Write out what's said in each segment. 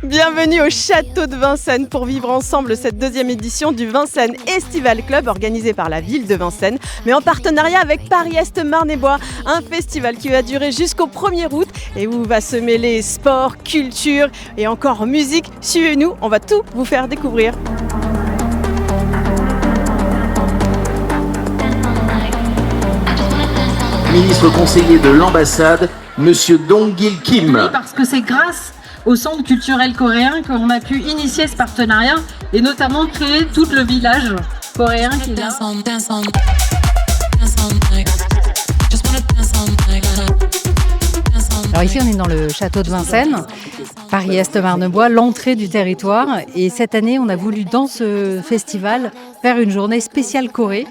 Bienvenue au Château de Vincennes pour vivre ensemble cette deuxième édition du Vincennes Estival Club organisé par la ville de Vincennes, mais en partenariat avec Paris-Est Marne-et-Bois, un festival qui va durer jusqu'au 1er août et où va se mêler sport, culture et encore musique. Suivez-nous, on va tout vous faire découvrir. Ministre conseiller de l'ambassade, Monsieur Dong-il Kim. Oui, parce que c'est grâce au centre culturel coréen qu'on a pu initier ce partenariat et notamment créer tout le village coréen qui est là. Alors ici on est dans le château de Vincennes, Paris-Est Marne-et-Bois, l'entrée du territoire. Et cette année on a voulu dans ce festival faire une journée spéciale Corée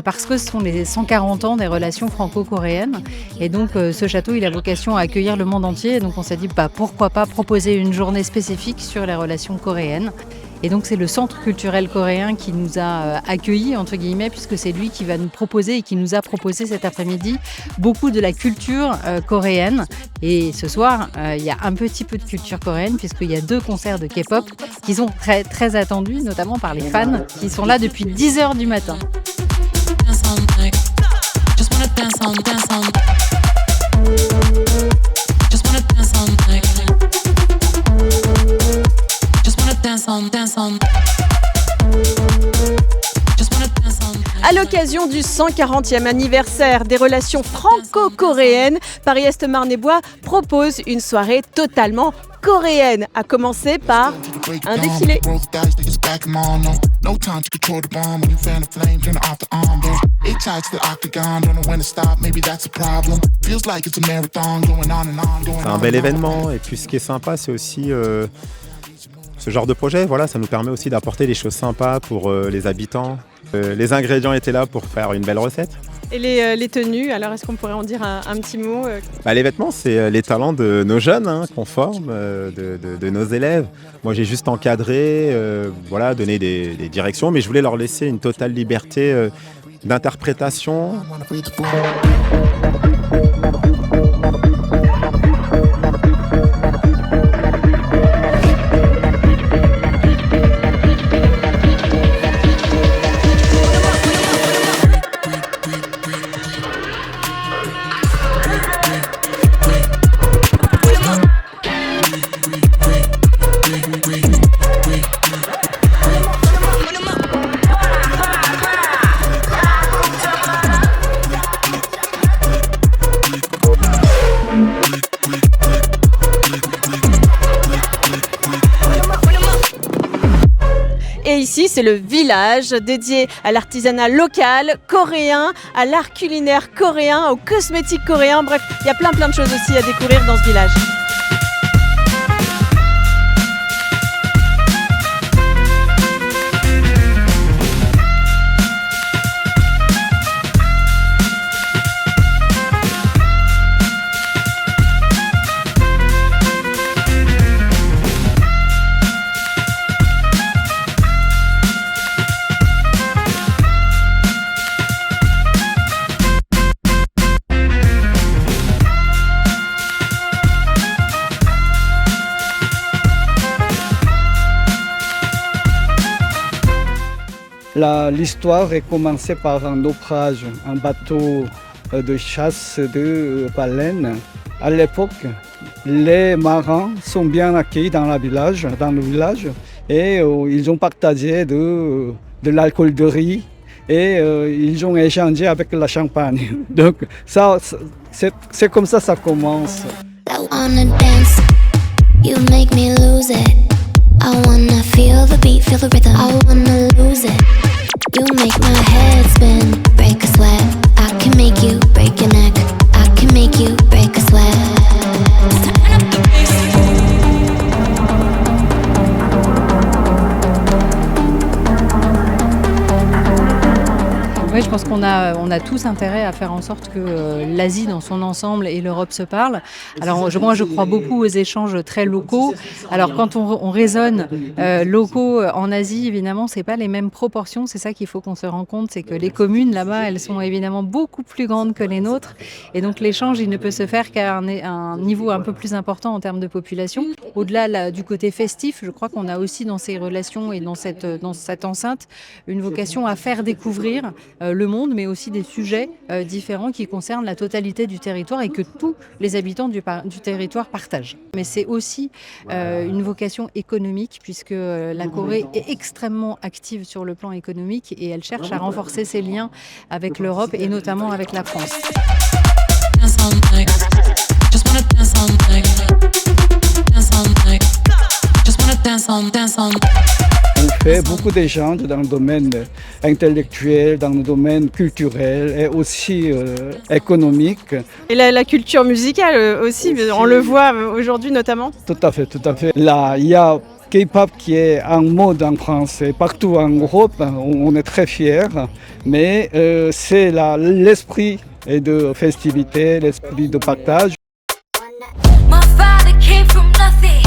parce que ce sont les 140 ans des relations franco-coréennes. Et donc ce château il a vocation à accueillir le monde entier. Et donc on s'est dit pourquoi pas proposer une journée spécifique sur les relations coréennes. Et donc c'est le centre culturel coréen qui nous a accueillis, entre guillemets, puisque c'est lui qui va nous proposer et qui nous a proposé cet après-midi beaucoup de la culture coréenne. Et ce soir, il y a un petit peu de culture coréenne, puisqu'il y a 2 concerts de K-pop qui sont très, très attendus, notamment par les fans qui sont là depuis 10h du matin. À l'occasion du 140e anniversaire des relations franco-coréennes, Paris-Est Marne-et-Bois propose une soirée totalement coréenne, à commencer par un défilé. C'est un bel événement et puis ce qui est sympa c'est aussi ce genre de projet, voilà, ça nous permet aussi d'apporter des choses sympas pour les habitants. Les ingrédients étaient là pour faire une belle recette. Et les tenues, alors est-ce qu'on pourrait en dire un petit mot Les vêtements, c'est les talents de nos jeunes qu'on forme, de nos élèves. Moi, j'ai juste encadré, donné des directions, mais je voulais leur laisser une totale liberté d'interprétation. Et ici, c'est le village dédié à l'artisanat local coréen, à l'art culinaire coréen, aux cosmétiques coréens. Bref, il y a plein de choses aussi à découvrir dans ce village. L'histoire est commencée par un naufrage, un bateau de chasse de baleines. À l'époque, les marins sont bien accueillis dans le village et ils ont partagé de l'alcool de riz et ils ont échangé avec la champagne. Donc ça, c'est comme ça commence. You make me lose it. I wanna feel the beat, feel the rhythm. I wanna lose it. You make my head spin, break a sweat. I can make you break your neck. I can make you break a sweat. Turn up the bass. Oui, je pense qu'on a tous intérêt à faire en sorte que l'Asie dans son ensemble et l'Europe se parlent. Alors moi, je crois beaucoup aux échanges très locaux. Alors quand on raisonne locaux en Asie, évidemment, c'est pas les mêmes proportions. C'est ça qu'il faut qu'on se rende compte, c'est que les communes là-bas, elles sont évidemment beaucoup plus grandes que les nôtres. Et donc l'échange, il ne peut se faire qu'à un niveau un peu plus important en termes de population. Au-delà du côté festif, je crois qu'on a aussi dans ces relations et dans cette enceinte une vocation à faire découvrir le monde, mais aussi des sujets différents qui concernent la totalité du territoire et que tous les habitants du territoire partagent. Mais c'est aussi une vocation économique puisque la Corée est extrêmement active sur le plan économique et elle cherche à renforcer ses liens avec l'Europe et notamment avec la France. On fait beaucoup d'échanges dans le domaine intellectuel, dans le domaine culturel et aussi économique. Et la culture musicale aussi, on le voit aujourd'hui notamment. Tout à fait, tout à fait. Là, il y a K-pop qui est en mode en France et partout en Europe. On est très fiers, mais c'est l'esprit de festivité, l'esprit de partage. My father came from nothing.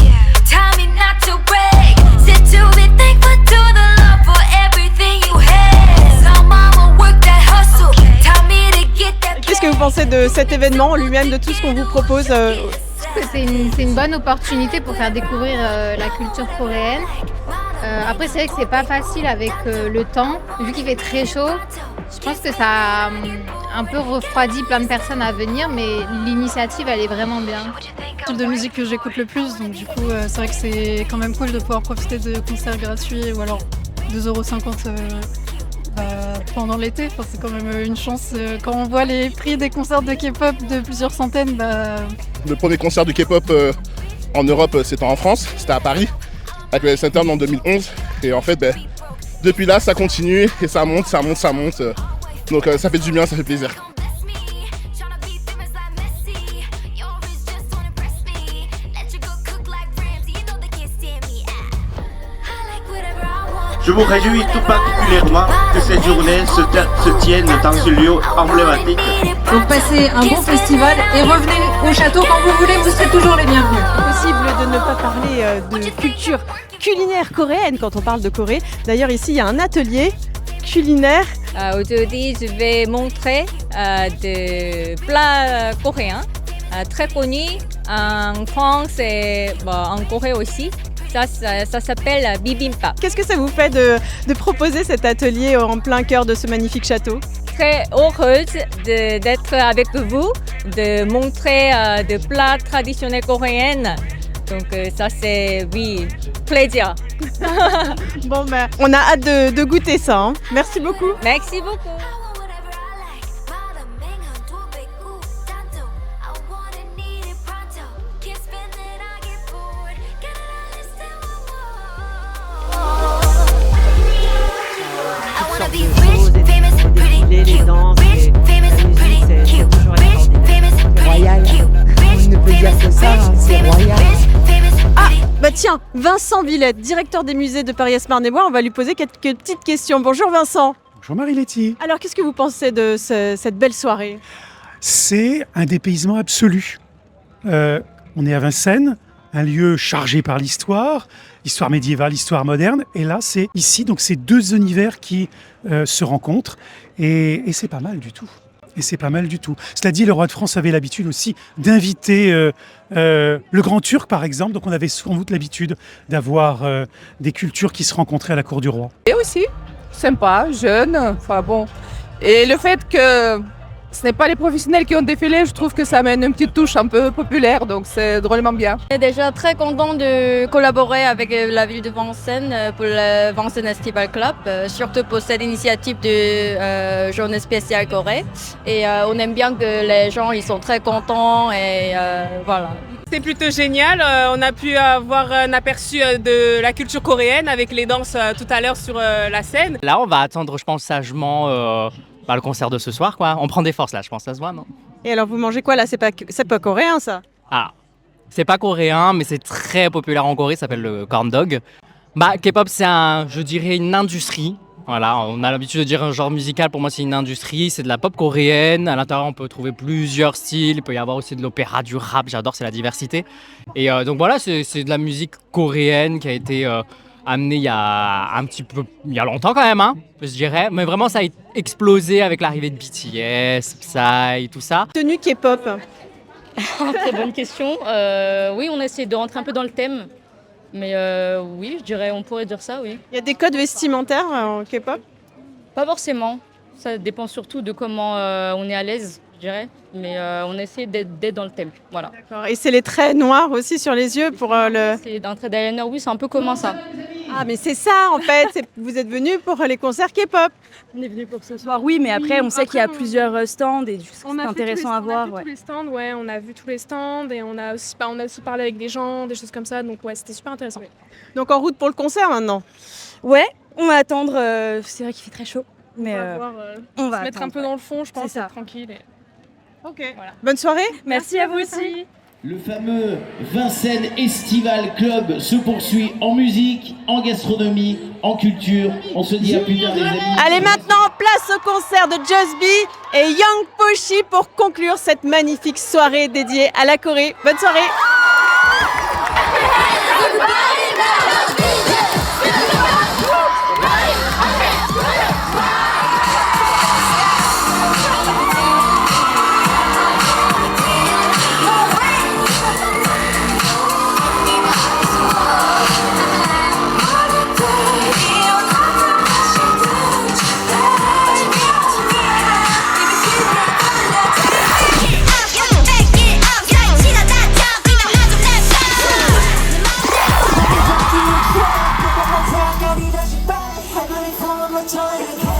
Tell me not to break. Said to be thankful to the Lord for everything you had. So mama work that hustle. Tell me to get that. Qu'est-ce que vous pensez de cet événement en lui-même, de tout ce qu'on vous propose C'est une bonne opportunité pour faire découvrir la culture coréenne. Après, c'est vrai que c'est pas facile avec le temps. Vu qu'il fait très chaud, je pense que ça a un peu refroidi plein de personnes à venir, mais l'initiative, elle est vraiment bien. C'est le type de musique que j'écoute le plus, donc du coup, c'est vrai que c'est quand même cool de pouvoir profiter de concerts gratuits ou alors 2,50 € pendant l'été. Enfin, c'est quand même une chance. Quand on voit les prix des concerts de K-pop de plusieurs centaines, Le premier concert de K-pop en Europe, c'était en France, c'était à Paris, avec le Center en 2011. Et en fait, depuis là, ça continue et ça monte, ça monte, ça monte. Donc ça fait du bien, ça fait plaisir. Je vous réjouis tout particulièrement que cette journée se tienne dans ce lieu emblématique. Donc passez un bon festival et revenez au château quand vous voulez, vous serez toujours les bienvenus. Impossible de ne pas parler de culture culinaire coréenne quand on parle de Corée. D'ailleurs, ici, il y a un atelier culinaire. Aujourd'hui, je vais montrer des plats coréens très connus en France et en Corée aussi. Ça s'appelle bibimbap. Qu'est-ce que ça vous fait de proposer cet atelier en plein cœur de ce magnifique château ? Très heureuse d'être avec vous, de montrer des plats traditionnels coréens. Donc ça c'est, oui, plaisir. Bon on a hâte de goûter ça. Hein. Merci beaucoup. Merci beaucoup. Les danses, c'est toujours royal. On ne peut dire que ça, c'est royal. Ah, bah tiens, Vincent Villette, directeur des musées de Paris-Est-Marne-et-Bois, on va lui poser quelques petites questions. Bonjour Vincent. Bonjour Marie-Letty. Alors, qu'est-ce que vous pensez de cette belle soirée ? C'est un dépaysement absolu. On est à Vincennes, un lieu chargé par l'histoire médiévale, histoire moderne. Et là, c'est ici, donc c'est deux univers qui se rencontrent. Et c'est pas mal du tout. Cela dit, le roi de France avait l'habitude aussi d'inviter le Grand Turc, par exemple. Donc on avait sans doute l'habitude d'avoir des cultures qui se rencontraient à la cour du roi. Et aussi, sympa, jeune, enfin bon. Et le fait que ce n'est pas les professionnels qui ont défilé, je trouve que ça amène une petite touche un peu populaire, donc c'est drôlement bien. On est déjà très content de collaborer avec la ville de Vincennes pour le Vincennes Festival Club, surtout pour cette initiative de Journée spéciale Corée. Et on aime bien que les gens ils sont très contents et voilà. C'est plutôt génial, on a pu avoir un aperçu de la culture coréenne avec les danses tout à l'heure sur la scène. Là on va attendre, je pense, sagement le concert de ce soir, quoi. On prend des forces là, je pense, ça se voit, non ? Et alors vous mangez quoi là ? C'est pas coréen ça ? Ah, c'est pas coréen, mais c'est très populaire en Corée, ça s'appelle le corn dog. K-pop c'est je dirais une industrie Voilà, on a l'habitude de dire un genre musical, pour moi c'est une industrie, c'est de la pop coréenne. À l'intérieur on peut trouver plusieurs styles, il peut y avoir aussi de l'opéra, du rap, j'adore, c'est la diversité. Et donc voilà, c'est de la musique coréenne qui a été amenée il y a longtemps quand même, hein, je dirais. Mais vraiment ça a explosé avec l'arrivée de BTS, Psy, tout ça. Tenue K-pop. Très bonne question. Oui, on essaie de rentrer un peu dans le thème. Mais oui, je dirais, on pourrait dire ça, oui. Il y a des codes vestimentaires en K-pop? Pas forcément. Ça dépend surtout de comment on est à l'aise, je dirais. Mais on essaie d'être dans le thème. Voilà. D'accord. Et c'est les traits noirs aussi sur les yeux pour le... C'est un trait d'eyeliner, oui, c'est un peu commun ça. Ah, mais c'est ça en fait. Vous êtes venus pour les concerts K-pop. On est venus pour ce soir, oui, mais après, on sait qu'il y a plusieurs stands et c'est intéressant à voir. On a vu tous les stands, ouais, on a vu tous les stands et on a aussi parlé avec des gens, des choses comme ça. Donc, ouais, c'était super intéressant. Donc, en route pour le concert maintenant? Ouais, on va attendre. C'est vrai qu'il fait très chaud, mais on va se mettre un peu dans le fond, je pense, ça. Tranquille. Ok. Voilà. Bonne soirée. Merci à vous aussi. Le fameux Vincennes Estival Club se poursuit en musique, en gastronomie, en culture. On se dit à plus tard les amis. Allez, maintenant, place au concert de Just Be et Young Poshi pour conclure cette magnifique soirée dédiée à la Corée. Bonne soirée. Trying to